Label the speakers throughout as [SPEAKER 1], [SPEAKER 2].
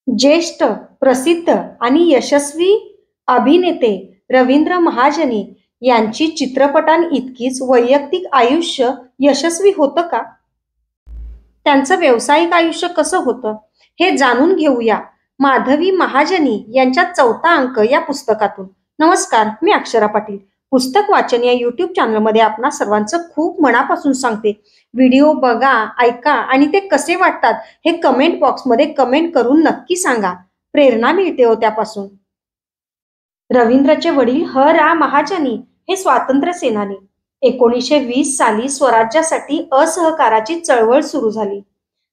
[SPEAKER 1] ज्येष्ठ, प्रसिद्ध आणि यशस्वी अभिनेते रवींद्र महाजनी यांची चित्रपटांइतकीच वैयक्तिक आयुष्य यशस्वी होतं का? त्यांचं व्यावसायिक आयुष्य कसं होतं हे जाणून घेऊया माधवी महाजनी यांच्या 4था अंक या पुस्तकातून. नमस्कार, मी अक्षरा पाटील. पुस्तक वाचन या युट्यूब चॅनलमध्ये आपणा सर्वांचं खूप मनापासून सांगते. व्हिडिओ बघा, ऐका आणि ते कसे वाटतात हे कमेंट बॉक्समध्ये कमेंट करून नक्की सांगा. प्रेरणा मिळते हो त्यापासून. रवींद्रचे वडील ह.रा. महाजनी हे स्वातंत्र्य सेनानी. 1920 साली स्वराज्यासाठी असहकाराची चळवळ सुरू झाली.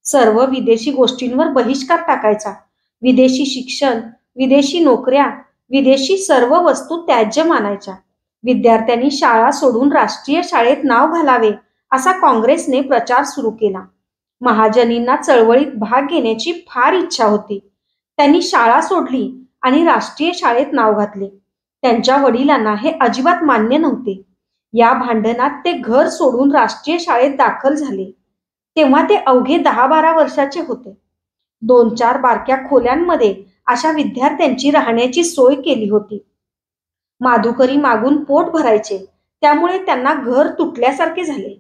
[SPEAKER 1] सर्व विदेशी गोष्टींवर बहिष्कार टाकायचा. विदेशी शिक्षण, विदेशी नोकऱ्या, विदेशी सर्व वस्तू त्याज्य मानायच्या. विद्यार्थ्यांनी शाळा सोडून राष्ट्रीय शाळेत नाव घालावे असा काँग्रेसने प्रचार सुरू केला. महाजनींना चळवळीत भाग घेण्याची फार इच्छा होती. त्यांनी शाळा सोडली आणि राष्ट्रीय शाळेत नाव घातले. त्यांच्या वडिलांना हे अजिबात मान्य नव्हते. या भांडणात ते घर सोडून राष्ट्रीय शाळेत दाखल झाले. तेव्हा ते अवघे 10-12 वर्षाचे होते. 2-4 बारक्या खोल्यांमध्ये अशा विद्यार्थ्यांची राहण्याची सोय केली होती. माधुकरी मागून पोट भरायचे, त्यामुळे त्यांना घर तुटल्यासारखे झाले.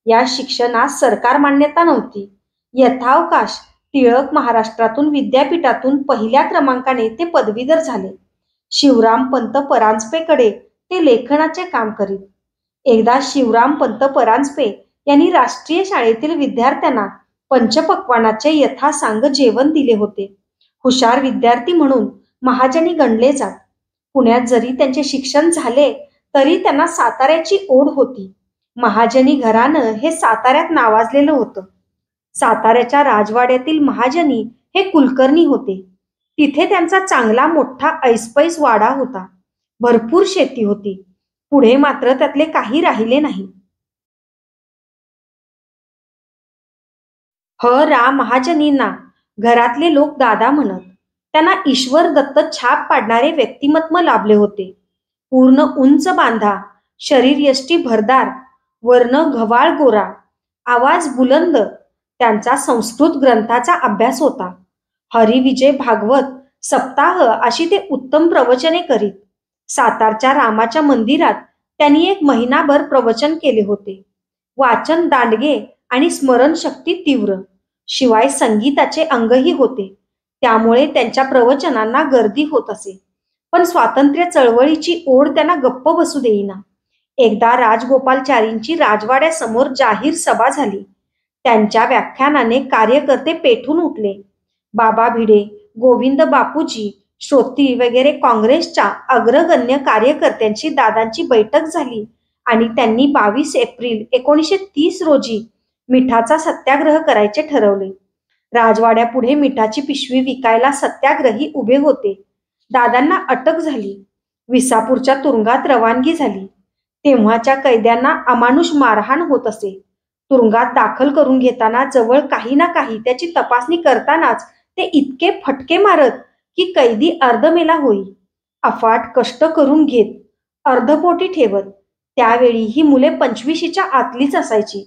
[SPEAKER 1] या शिक्षणास सरकार मान्यता नव्हती. यथावकाश टिळक महाराष्ट्रातून विद्यापीठातून पहिल्या क्रमांकाने ते पदवीधर झाले. शिवरामपंत परांजपेकडे ते लेखनाचे काम करीत. एकदा शिवरामपंत परांजपे यांनी राष्ट्रीय शाळेतील विद्यार्थ्यांना पंचपक्वान्नाचे यथासांग जेवण दिले होते. हुशार विद्यार्थी म्हणून महाजनी गणले जात. पुण्यात जरी त्यांचे शिक्षण झाले तरी त्यांना साताऱ्याची ओढ होती. महाजनी घराणं हे साताऱ्यात नावाजलेलं होतं. साताऱ्याच्या राजवाड्यातील महाजनी हे कुलकर्णी होते. तिथे त्यांचा चांगला मोठा ऐसपैस वाडा होता. भरपूर शेती होती. पुढे मात्र त्यातले काही राहिले नाही. ह.रा. महाजनींना घरातले लोक दादा म्हणत. त्यांना ईश्वर दत्त छाप पाडणारे व्यक्तिमत्व लाभले होते. पूर्ण उंच बांधा, शरीर यष्टी भरदार, वर्ण गव्हाळ गोरा, आवाज बुलंद. त्यांचा संस्कृत ग्रंथाचा अभ्यास होता. हरिविजय भागवत सप्ताह अशी ते उत्तम प्रवचने करीत. सातारच्या रामाच्या मंदिरात त्यांनी 1 महिनाभर प्रवचन केले होते. वाचन दांडगे आणि स्मरणशक्ती तीव्र. शिवाय संगीताचे अंगही होते. त्यामुळे त्यांच्या प्रवचनांना गर्दी होत असे. पण स्वातंत्र्य चळवळीची ओढ त्यांना गप्प बसू देईना. एकदा राजगोपालचारींची राजवाड्यासमोर जाहीर सभा झाली. त्यांच्या व्याख्यानाने कार्यकर्ते पेटून उठले. बाबा भिडे, गोविंद बापूजी, श्रोती वगैरे काँग्रेसच्या अग्रगण्य कार्यकर्त्यांची दादांची बैठक झाली आणि त्यांनी 22 एप्रिल 1930 रोजी मिठाचा सत्याग्रह करायचे ठरवले. राजवाड्यापुढे मिठाची पिशवी विकायला सत्याग्रही उभे होते. दादांना अटक झाली. विसापूरच्या तुरुंगात रवानगी झाली. तेव्हाच्या कैद्यांना अमानुष मारहाण होत असे. तुरुंगात दाखल करून घेताना जवळ काही ना काही त्याची तपासणी करतानाच ते इतके फटके मारत की कैदी अर्धमेला होई. अफाट कष्ट करून घेत, अर्धपोटी ठेवत. त्यावेळी ही मुले 25च्या आतलीच असायची.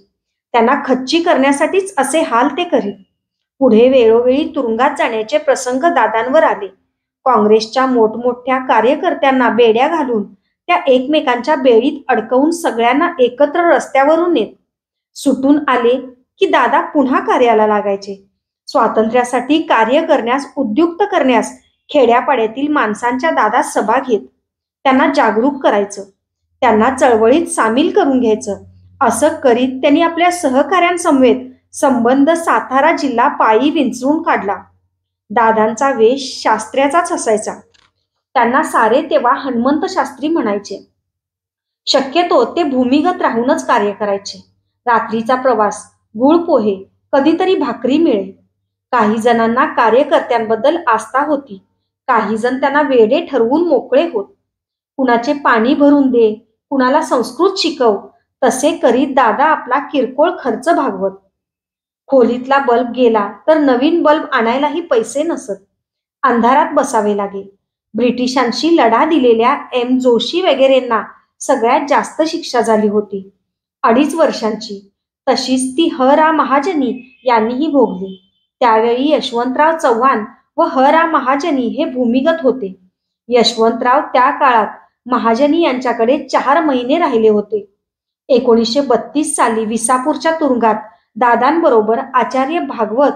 [SPEAKER 1] त्यांना खच्ची करण्यासाठीच असे हाल ते करीत. पुढे वेळोवेळी तुरुंगात जाण्याचे प्रसंग दादांवर आले. काँग्रेसच्या मोठमोठ्या कार्यकर्त्यांना बेड्या घालून त्या एकमेकांच्या बेडीत अडकवून सगळ्यांना एकत्र रस्त्यावरून नेत. सुटून आले की दादा पुन्हा कार्याला लागायचे. स्वातंत्र्यासाठी कार्य करण्यास उद्युक्त करण्यास खेड्यापाड्यातील माणसांच्या दादा सभा घेत. त्यांना जागरूक करायचं. त्यांना चळवळीत सामील करून घ्यायचं. असं करीत त्यांनी आपल्या सहकाऱ्यांसमवेत संबंध सातारा जिल्हा पायी विंचरून काढला. दादांचा वेश शास्त्र्याचाच असायचा. त्यांना सारे तेव्हा हनुमंत शास्त्री म्हणायचे. शक्यतो ते भूमिगत राहूनच कार्य करायचे. रात्रीचा प्रवास, गुळ पोहे, कधीतरी भाकरी मिळे. काही जणांना कार्यकर्त्यांबद्दल आस्था होती. काही जण त्यांना वेडे ठरवून मोकळे होत. कुणाचे पाणी भरून दे, कुणाला संस्कृत शिकव, तसे करीत दादा आपला किरकोळ खर्च भागवत. खोलीतला बल्ब गेला तर नवीन बल्ब आणायलाही पैसे नसत. अंधारात बसावे लागे. ब्रिटिशांशी लढा दिलेल्या एम जोशी वगैरेंना सगळ्यात जास्त शिक्षा झाली होती, 2.5 वर्षांची. तशीच ती ह.रा. महाजनी यांनीही भोगली. त्यावेळी यशवंतराव चव्हाण व ह रा महाजनी हे भूमिगत होते. यशवंतराव त्या काळात महाजनी यांच्याकडे 4 महिने राहिले होते. 1932 साली विसापूरच्या तुरुंगात दादांबरोबर आचार्य भागवत,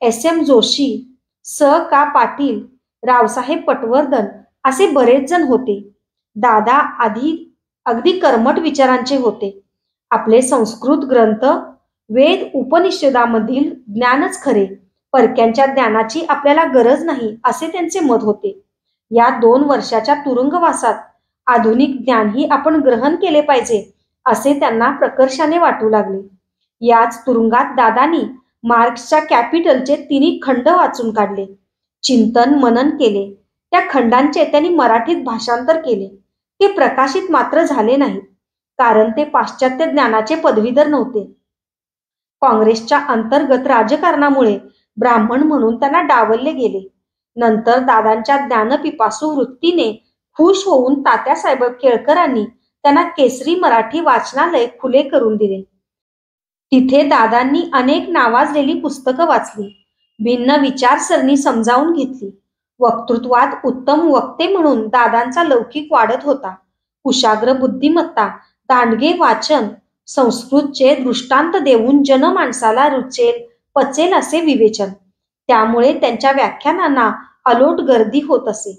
[SPEAKER 1] एस एम जोशी, स का पाटील, रावसाहेब पटवर्धन असे बरेच जण होते. दादा आधी अगदी कर्मठ विचारांचे होते. आपले संस्कृत ग्रंथ, वेद उपनिषदामधील ज्ञानच खरे, परक्यांच्या ज्ञानाची आपल्याला गरज नाही असे त्यांचे मत होते. या 2 वर्षाच्या तुरुंगवासात आधुनिक ज्ञानही आपण ग्रहण केले पाहिजे असे त्यांना प्रकर्षाने वाटू लागले. याच तुरुंगात दादांनी मार्क्सच्या कॅपिटलचे 3 खंड वाचून काढले, चिंतन मनन केले. त्या खंडांचे त्यांनी मराठीत भाषांतर केले. ते प्रकाशित मात्र झाले नाहीत, कारण ते पाश्चात्य ज्ञानाचे पदवीधर नव्हते. काँग्रेसच्या अंतर्गत राजकारणामुळे ब्राह्मण म्हणून त्यांना डावलले गेले. नंतर दादांच्या ज्ञानपिपासू वृत्तीने खुश होऊन तात्यासाहेब केळकरांनी त्यांना केसरी मराठी वाचनालय खुले करून दिले. तिथे दादांनी अनेक नावाजलेली पुस्तकं वाचली, भिन्न विचारसरणी समजावून घेतली. वक्तृत्वात उत्तम वक्ते म्हणून दादांचा लौकिक वाढत होता. कुशाग्र बुद्धिमत्ता, दांडगे वाचन, संस्कृतचे दृष्टांत देऊन जनमानसाला रुचेल पचेल असे विवेचन. त्यामुळे त्यांच्या व्याख्यानांना अलोट गर्दी होत असे.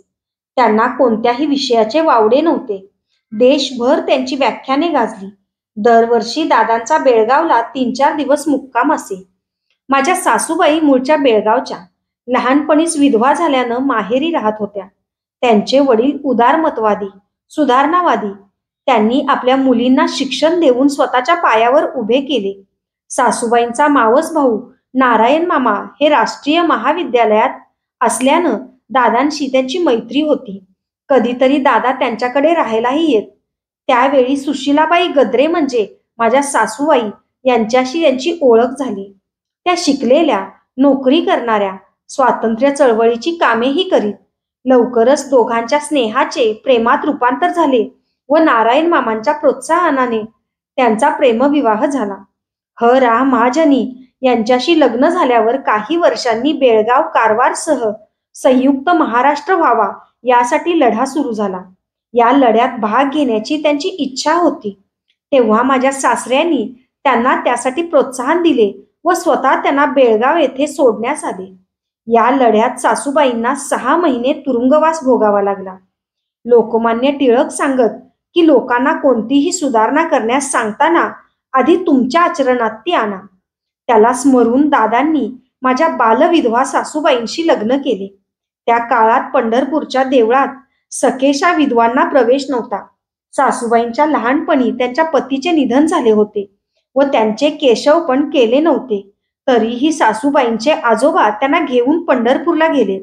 [SPEAKER 1] त्यांना कोणत्याही विषयाचे वावडे नव्हते. देशभर त्यांची व्याख्याने गाजली. दरवर्षी दादांचा बेळगावला 3-4 दिवस मुक्काम असे. माझ्या सासूबाई मूळच्या बेळगावच्या, लहानपणीच विधवा झाल्यानं माहेरी राहत होत्या. त्यांचे वडील उदारमतवादी, सुधारणावादी. त्यांनी आपल्या मुलींना शिक्षण देऊन स्वतःच्या पायावर उभे केले. सासूबाईंचा मावस भाऊ नारायण मामा हे राष्ट्रीय महाविद्यालयात असल्यानं दादांशी त्यांची मैत्री होती. कधीतरी दादा त्यांच्याकडे राहायलाही येत. त्यावेळी सुशीलाबाई गद्रे म्हणजे माझ्या सासूबाई यांच्याशी त्यांची ओळख झाली. त्या शिकलेल्या, नोकरी करणाऱ्या, स्वातंत्र्य चळवळीची कामेही करीत. लवकरच दोघांच्या स्नेहाचे प्रेमात रूपांतर झाले व नारायण मामांच्या प्रोत्साहनाने त्यांचा प्रेमविवाह झाला. ह रा महाजनी यांच्याशी लग्न झाल्यावर काही वर्षांनी बेळगाव कारवारसह संयुक्त महाराष्ट्र व्हावा यासाठी लढा सुरू झाला. या लढ्यात भाग घेण्याची त्यांची इच्छा होती. तेव्हा माझ्या सासऱ्यांनी त्यांना त्यासाठी प्रोत्साहन दिले व स्वतः त्यांना बेळगाव येथे सोडण्यास आले. या लढ्यात सासूबाईंना 6 महिने तुरुंगवास भोगावा लागला. लोकमान्य टिळक सांगत की लोकांना कोणतीही सुधारणा करण्यास सांगताना आधी तुमच्या आचरणात ती आणा. त्याला स्मरून दादांनी माझ्या बालविधवा सासूबाईंशी लग्न केले. त्या काळात पंढरपूरच्या देवळात सकेशा विधवांना प्रवेश नव्हता. सासूबाईंच्या लहानपणी त्यांच्या पतीचे निधन झाले होते व त्यांचे केशव पण केले नव्हते. तरीही सासूबाईंचे आजोबा त्यांना घेऊन पंढरपूरला गेले.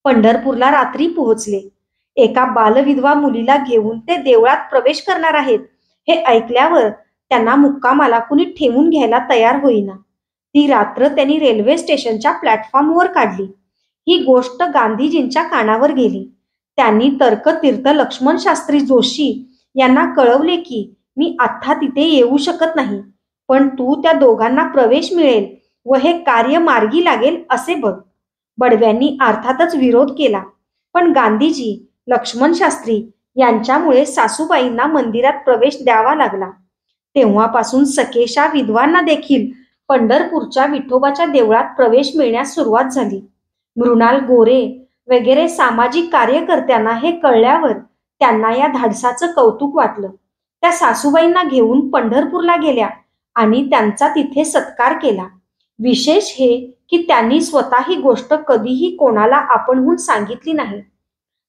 [SPEAKER 1] पंढरपूरला रात्री पोहोचले. एका बालविधवा मुलीला घेऊन ते देवळात प्रवेश करणार आहेत हे ऐकल्यावर त्यांना मुक्कामाला कुणी ठेवून घ्यायला तयार होईना. ती रात्र त्यांनी रेल्वे स्टेशनच्या प्लॅटफॉर्मवर काढली. ही गोष्ट गांधीजींच्या कानावर गेली. त्यांनी तर्कतीर्थ लक्ष्मण शास्त्री जोशी यांना कळवले की मी आत्ता तिथे येऊ शकत नाही, पण तू त्या दोघांना प्रवेश मिळेल व हे कार्य मार्गी लागेल असे बघ. बडव्यांनी अर्थातच विरोध केला, पण गांधीजी, लक्ष्मण शास्त्री यांच्यामुळे सासूबाईंना मंदिरात प्रवेश द्यावा लागला. तेव्हापासून सकेशा विधवांना देखील पंढरपूरच्या विठोबाच्या देवळात प्रवेश मिळण्यास सुरुवात झाली. मृणाल गोरे वगैरे सामाजिक कार्यकर्त्यांना हे कळल्यावर त्यांना या धाडसाचं कौतुक वाटलं. त्या सासूबाईंना घेऊन पंढरपूरला गेल्या आणि त्यांचा तिथे सत्कार केला. विशेष हे की त्यांनी स्वतः ही गोष्ट कधीही कोणाला आपणहून सांगितली नाही.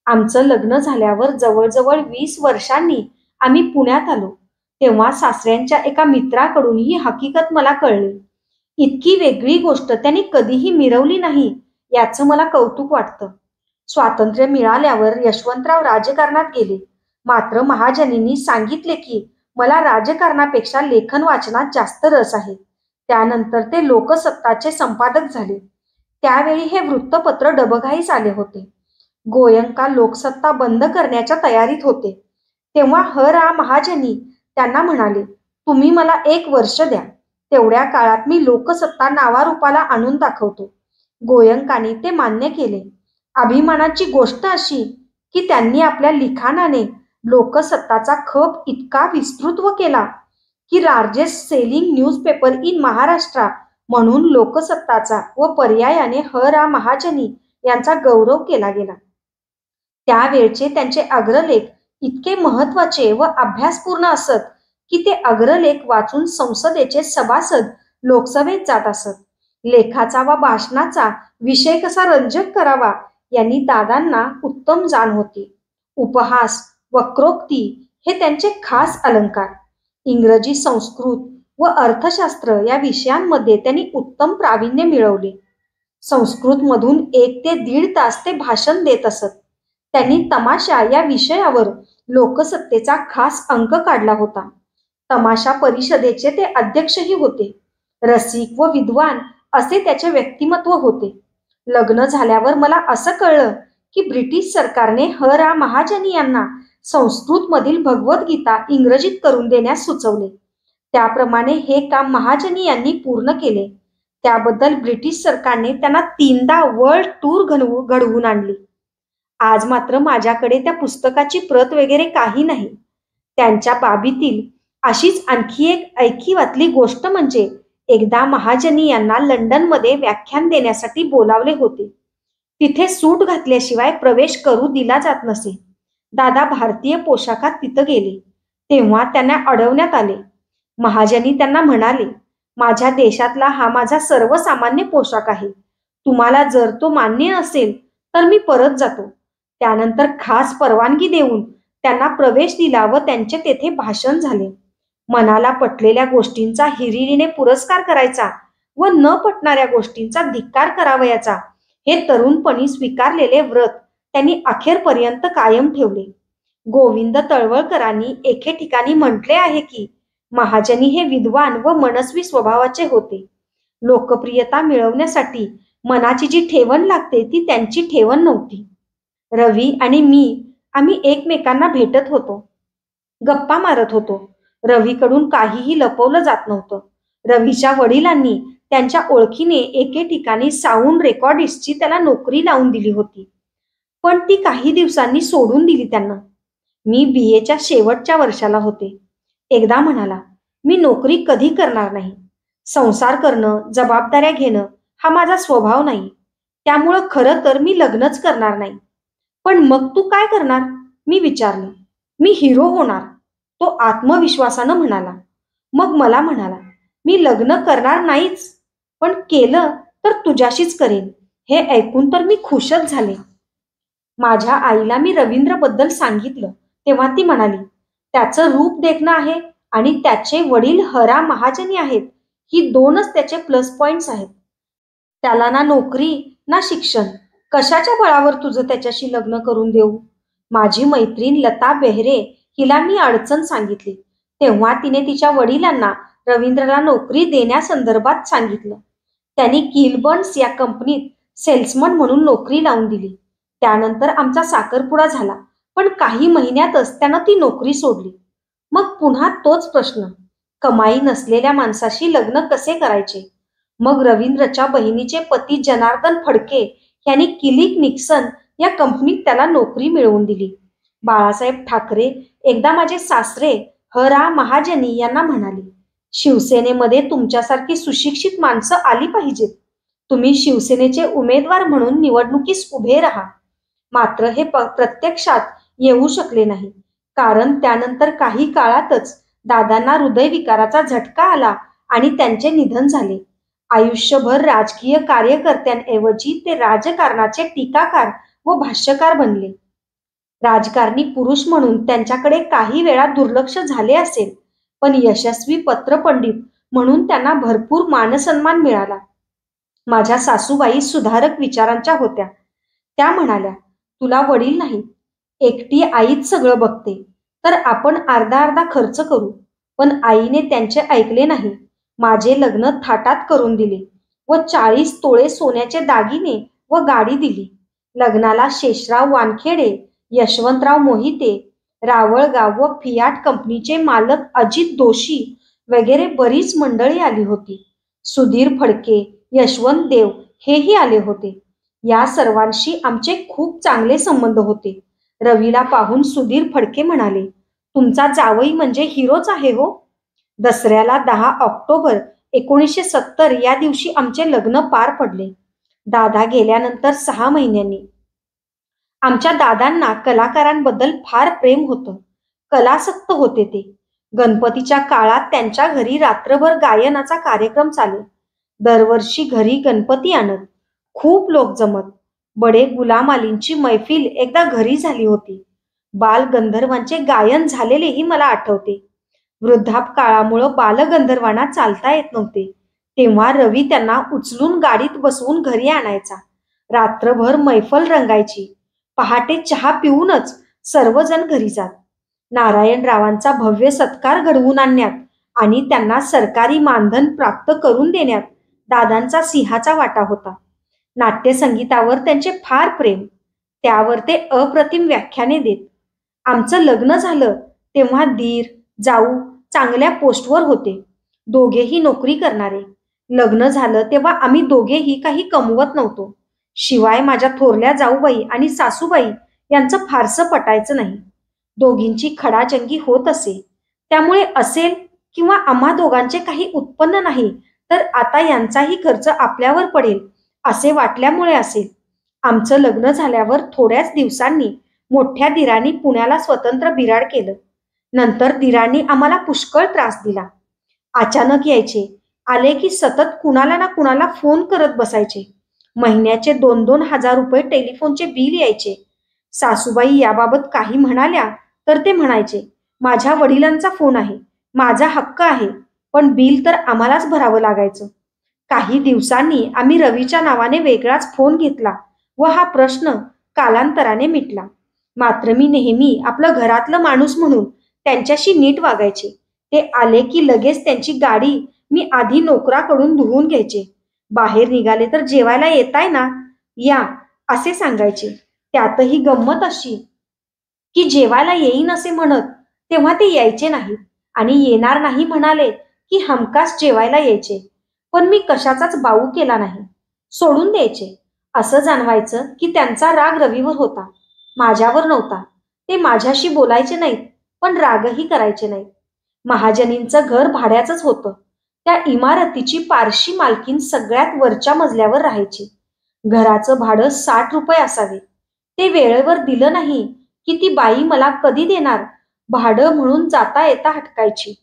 [SPEAKER 1] आमचं लग्न झाल्यावर जवळजवळ 20 वर्षांनी आम्ही पुण्यात आलो. तेव्हा सासऱ्यांच्या एका मित्राकडून ही हकीकत मला कळली. इतकी वेगळी गोष्ट त्यांनी कधीही मिरवली नाही याचं मला कौतुक वाटतं. स्वातंत्र्य मिळाल्यावर यशवंतराव राजकारणात गेले. मात्र महाजनींनी सांगितले की मला राजकारणापेक्षा लेखन वाचनात जास्त रस आहे. त्यानंतर ते लोकसत्ताचे संपादक झाले. त्यावेळी हे वृत्तपत्र डबघाईस आले होते. गोयंका लोकसत्ता बंद करण्याच्या तयारीत होते. तेव्हा ह रा महाजनी त्यांना म्हणाले, तुम्ही मला 1 वर्ष द्या. तेवढ्या काळात मी लोकसत्ता नावारूपाला आणून दाखवतो. गोयंकाने ते मान्य केले. अभिमानाची गोष्ट अशी की त्यांनी आपल्या लिखाणाने लोकसत्ताचा खप इतका विस्तृत केला की largest selling newspaper in Maharashtra म्हणून लोकसत्ताचा व पर्यायाने ह.रा. महाजनी यांचा गौरव केला गेला. त्यावेळचे त्यांचे अग्रलेख इतके महत्वाचे व अभ्यासपूर्ण असत की ते अग्रलेख वाचून संसदेचे सभासद लोकसभेत जात असत. लेखाचा व भाषणाचा विषय कसा रंजक करावा यांनी दादांना उत्तम जाण होती. उपहास, वक्रोक्ती हे त्यांचे खास अलंकार. इंग्रजी, संस्कृत व अर्थशास्त्र या विषयांमध्ये त्यांनी उत्तम प्रावीण्य मिळवले. संस्कृतमधून 1 ते 1.5 तास ते भाषण देत असत. त्यांनी तमाशा या विषयावर लोकसत्तेचा खास अंक काढला होता. तमाशा परिषदेचे ते अध्यक्षही होते. रसिक व विद्वान असे त्याचे व्यक्तिमत्व होते. लग्न झाल्यावर मला असं कळलं की ब्रिटिश सरकारने ह.रा. महाजनी यांना संस्कृतमधील भगवद्गीता इंग्रजीत करून देण्यास सुचवले. त्याप्रमाणे हे काम महाजनी यांनी पूर्ण केले. त्याबद्दल ब्रिटिश सरकारने त्यांना 3दा वर्ल्ड टूर घडवून आणली. आज मात्र माझ्याकडे त्या पुस्तकाची प्रत वगैरे काही नाही. त्यांच्या बाबीतील अशीच आणखी एक ऐकिवातली गोष्ट म्हणजे एकदा महाजनी यांना लंडनमध्ये व्याख्यान देण्यासाठी बोलावले होते. तिथे सूट घातल्याशिवाय प्रवेश करू दिला जात नसे. दादा भारतीय पोशाखात तिथं गेले तेव्हा त्यांना अडवण्यात आले. महाजनी त्यांना म्हणाले, माझ्या देशातला हा माझा सर्वसामान्य पोशाख आहे. तुम्हाला जर तो मान्य असेल तर मी परत जातो. त्यानंतर खास परवानगी देऊन त्यांना प्रवेश दिला व त्यांचे तेथे भाषण झाले. मनाला पटलेल्या गोष्टींचा हिरिरीने पुरस्कार करायचा व न पटणाऱ्या गोष्टींचा धिक्कार करावयाचा हे तरुणपणी स्वीकारलेले व्रत त्यांनी अखेरपर्यंत कायम ठेवले. गोविंद तळवळकरांनी एके ठिकाणी म्हटले आहे की महाजनी हे विद्वान व मनस्वी स्वभावाचे होते. लोकप्रियता मिळवण्यासाठी मनाची जी ठेवण लागते ती त्यांची ठेवण नव्हती. रवी आणि मी आम्ही एकमेकांना भेटत होतो, गप्पा मारत होतो. रवीकडून काहीही लपवलं जात नव्हतं. रवीच्या वडिलांनी त्यांच्या ओळखीने एके ठिकाणी साऊंड रेकॉर्डिस्टची त्याला नोकरी लावून दिली होती, पण ती काही दिवसांनी सोडून दिली त्यांना. मी BAच्या शेवटच्या वर्षाला होते. एकदा म्हणाला, मी नोकरी कधी करणार नाही. संसार करणं, जबाबदाऱ्या घेणं हा माझा स्वभाव नाही. त्यामुळं खरं तर मी लग्नच करणार नाही. पण मग तू काय करणार? मी विचारलं. मी हिरो होणार, तो आत्मविश्वासानं म्हणाला. मग मला म्हणाला, मी लग्न करणार नाहीच, पण केलं तर तुझ्याशीच करेन. हे ऐकून तर मी खुशच झाले. माझ्या आईला मी रवींद्रबद्दल सांगितलं तेव्हा ती म्हणाली, त्याचं रूप देखणं आहे आणि त्याचे वडील ह.रा. महाजनी आहेत. ही 2च त्याचे प्लस पॉइंट्स आहेत. त्याला ना नोकरी ना शिक्षण. कशाच्या बळावर तुझं त्याच्याशी लग्न करून देऊ? माझी मैत्रीण लता बेहरे हिला मी अडचण सांगितली तेव्हा तिने तिच्या वडिलांना रवींद्रला नोकरी देण्यासंदर्भात सांगितलं. त्यांनी किलबर्न्स या कंपनीत सेल्समन म्हणून नोकरी लावून दिली. त्यानंतर आमचा साखरपुडा झाला, पण काही महिन्यातच त्यानं ती नोकरी सोडली. मग पुन्हा तोच प्रश्न, कमाई नसलेल्या माणसाशी लग्न कसे करायचे? मग रवींद्रच्या बहिणीचे पती जनार्दन फडके यांनी किलिक निक्सन या कंपनीत त्याला नोकरी मिळवून दिली. बाळासाहेब ठाकरे एकदा माझे सासरे ह.रा. महाजनी यांना म्हणाले, शिवसेनेमध्ये तुमच्यासारखी सुशिक्षित माणसं आली पाहिजेत. तुम्ही शिवसेनेचे उमेदवार म्हणून निवडणुकीस उभे राहा. मात्र हे प्रत्यक्षात येऊ शकले नाही, कारण त्यानंतर काही काळातच दादांना हृदयविकाराचा झटका आला आणि त्यांचे निधन झाले. आयुष्यभर राजकीय कार्यकर्त्यांऐवजी ते राजकारणाचे टीकाकार व भाष्यकार बनले. राजकारणी पुरुष म्हणून त्यांच्याकडे काही वेळा दुर्लक्ष झाले असेल, पण यशस्वी पत्रपंडित म्हणून त्यांना भरपूर मानसन्मान मिळाला. माझ्या सासूबाई सुधारक विचारांच्या होत्या. त्या म्हणाल्या, तुला वडील नाही, एकटी आईच सगळं बघते, तर आपण अर्धा अर्धा खर्च करू. पण आईने त्यांचे ऐकले नाही. माझे लग्न थाटात करून दिले व 40 तोळे सोन्याचे दागिने व गाडी दिली. लग्नाला शेषराव वानखेडे, यशवंतराव मोहिते, रावळगाव व फियाट कंपनीचे मालक अजित दोशी वगैरे बरीच मंडळी आली होती. सुधीर फडके, यशवंत देव हेही आले होते. या सर्वांशी आमचे खूप चांगले संबंध होते. रवीला पाहून सुधीर फडके म्हणाले, तुमचा जावई म्हणजे हिरोच आहे हो. दसऱ्याला 10 ऑक्टोबर 1970 या दिवशी आमचे लग्न पार पडले. दादा गेल्यानंतर 6 महिन्यांनी. आमच्या दादांना कलाकारांबद्दल फार प्रेम होतं. कलासक्त होते ते. गणपतीच्या काळात त्यांच्या घरी रात्रभर गायनाचा कार्यक्रम चाले. दरवर्षी घरी गणपती आणत. खूप लोक जमत. बडे गुलाम अलींची मैफिल एकदा घरी झाली होती. बाल गंधर्वांचे गायन झालेलेही मला आठवते. वृद्धापकाळामुळं बालगंधर्वांना चालता येत नव्हते. तेव्हा रवी त्यांना उचलून गाडीत बसवून घरी आणायचा. रात्रभर मैफल रंगायची. पहाटे चहा पिऊनच सर्वजण घरी जात. नारायणरावांचा भव्य सत्कार घडवून आणण्यात आणि त्यांना सरकारी मानधन प्राप्त करून देण्यात दादांचा सिंहाचा वाटा होता. नाट्यसंगीतावर त्यांचे फार प्रेम. त्यावर ते अप्रतिम व्याख्याने देत. आमचं लग्न झालं तेव्हा दीर जाऊ चांगल्या पोस्टवर होते. दोघेही नोकरी करणारे. लग्न झालं तेव्हा आम्ही दोघेही काही कमवत नव्हतो. शिवाय माझ्या थोरल्या जाऊबाई आणि सासूबाई यांचं फारसं पटायचं नाही. दोघींची खडाजंगी होत असे. त्यामुळे असेल किंवा आम्हा दोघांचे काही उत्पन्न नाही तर आता यांचाही खर्च आपल्यावर पडेल असे वाटल्यामुळे असेल. आमचं लग्न झाल्यावर थोड्याच दिवसांनी मोठ्या दिरांनी पुण्याला स्वतंत्र बिराड केलं. नंतर दिरांनी आम्हाला पुष्कळ त्रास दिला. अचानक यायचे. आले की सतत कुणाला ना कुणाला फोन करत बसायचे. महिन्याचे 2-2 हजार रुपये टेलिफोनचे बिल यायचे. सासूबाई याबाबत काही म्हणाल्या तर ते म्हणायचे, माझ्या वडिलांचा फोन आहे, माझा हक्क आहे, पण बिल तर आम्हालाच भरावं लागायचं. काही दिवसांनी आम्ही रवीच्या नावाने वेगळाच फोन घेतला व हा प्रश्न कालांतराने मिटला. मात्र मी नेहमी आपलं घरातलं माणूस म्हणून त्यांच्याशी नीट वागायचे. ते आले की लगेच त्यांची गाडी मी आधी नोकराकडून धुवून घ्यायचे. बाहेर निघाले तर जेवायला येताय ना, या असे सांगायचे. त्यातही गंमत अशी की जेवायला येईन असे म्हणत तेव्हा ते यायचे नाहीत आणि येणार नाही म्हणाले की हमखास जेवायला यायचे. पण मी कशाचाच बाऊ केला नाही. सोडून द्यायचे. असं जाणवायचं की त्यांचा राग रवीवर होता, माझ्यावर नव्हता. ते माझ्याशी बोलायचे नाहीत पण रागही करायचे नाहीत. महाजनींचं घर भाड्याचंच होतं. त्या इमारतीची पारशी मालकीन सगळ्यात वरच्या मजल्यावर राहायची. घराचं भाडं 60 रुपये असावे. ते वेळेवर दिलं नाही की ती बाई मला कधी देणार भाडं म्हणून जाता येता हटकायची.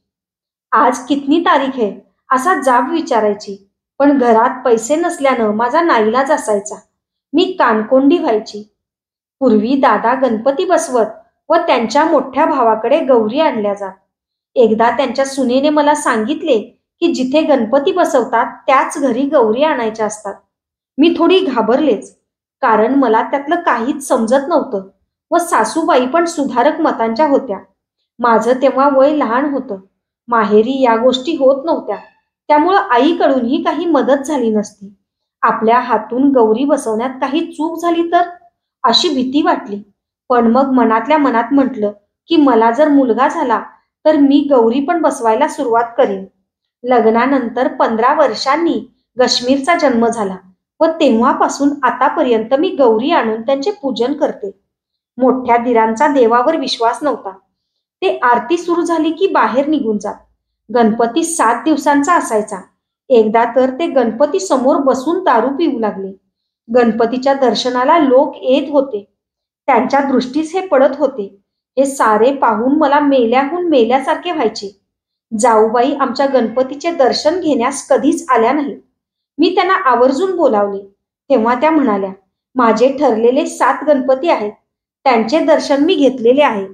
[SPEAKER 1] आज कितनी तारीख आहे असा जाब विचारायची. पण घरात पैसे नसल्यानं माझा नाईलाज असायचा. मी कानकोंडी व्हायची. पूर्वी दादा गणपती बसवत व त्यांच्या मोठ्या भावाकडे गौरी आणल्या जात. एकदा त्यांच्या सुनेने मला सांगितले की जिथे गणपती बसवतात त्याच घरी गौरी आणायच्या असतात. मी थोडी घाबरलेच, कारण मला त्यातलं काहीच समजत नव्हतं व सासूबाई पण सुधारक मतांच्या होत्या. माझं तेव्हा वय लहान होतं. माहेरी या गोष्टी होत नव्हत्या. त्यामुळं आईकडूनही काही मदत झाली नसती. आपल्या हातून गौरी बसवण्यात काही चूक झाली तर अशी भीती वाटली. पण मग मनातल्या मनात म्हटलं की मला जर मुलगा झाला तर मी गौरी पण बसवायला सुरुवात करीन. लग्नानंतर 15 वर्षांनी गश्मीरचा जन्म झाला व तेव्हापासून आतापर्यंत मी गौरी आणून त्यांचे पूजन करते. मोठ्या दिरांचा देवावर विश्वास नव्हता. ते आरती सुरू झाली की बाहेर निघून जात. गणपती 7 दिवसांचा असायचा. एकदा तर ते गणपती समोर बसून दारू पिऊ लागले. गणपतीच्या दर्शनाला लोक येत होते. त्यांच्या दृष्टीस हे पडत होते. हे सारे पाहून मला मेल्याहून मेल्यासारखे व्हायचे. जाऊबाई आमच्या गणपतीचे दर्शन घेण्यास कधीच आल्या नाहीत. मी त्यांना आवर्जून बोलावले तेव्हा त्या म्हणाल्या, माझे ठरलेले 7 गणपती आहेत, त्यांचे दर्शन मी घेतलेले आहे.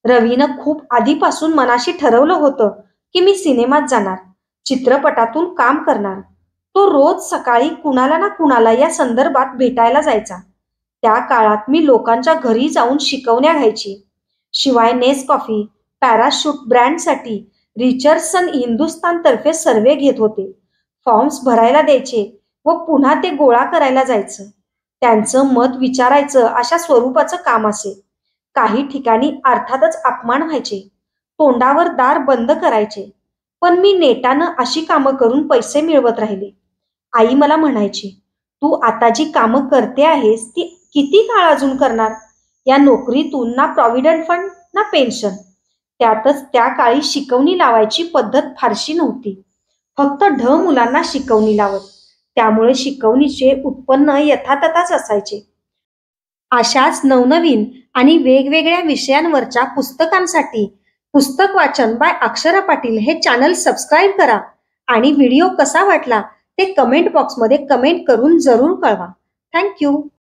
[SPEAKER 1] रवीनं खूप आधीपासून मनाशी ठरवलं होतं की मी सिनेमात जाणार, चित्रपटातून काम करणार. तो रोज सकाळी कुणाला ना कुणाला या संदर्भात भेटायला जायचा. त्या काळात मी लोकांच्या घरी जाऊन शिकवण्या घ्यायची. शिवाय नेसकॉफी, पॅराशूट ब्रँडसाठी रिचर्डसन हिंदुस्तान तर्फे सर्वे घेत होते. फॉर्म्स भरायला द्यायचे व पुन्हा ते गोळा करायला जायचं. त्यांचं मत विचारायचं अशा स्वरूपाचं काम असे. काही ठिकाणी अर्थातच अपमान व्हायचे. तोंडावर दार बंद करायचे. पण मी नेटानं अशी कामं करून पैसे मिळवत राहिले. आई मला म्हणायची, "तू आता जी कामं करते आहेस ती किती काळ अजून करणार? या नोकरीतून ना प्रॉव्हिडंट फंड ना पेन्शन." त्यातच त्या काळी शिकवणी लावायची पद्धत फारशी नव्हती. फक्त मुलांना शिकवणी लावत. त्यामुळे शिकवणीचे उत्पन्न यथातथाच असायचे. अशाच नवनवीन आणि वेगवेगळ्या विषयांवरच्या पुस्तकांसाठी पुस्तक वाचन बाय अक्षरा पाटील हे चॅनल सबस्क्राईब करा आणि व्हिडिओ कसा वाटला ते कमेंट बॉक्समध्ये कमेंट करून जरूर कळवा. Thank you.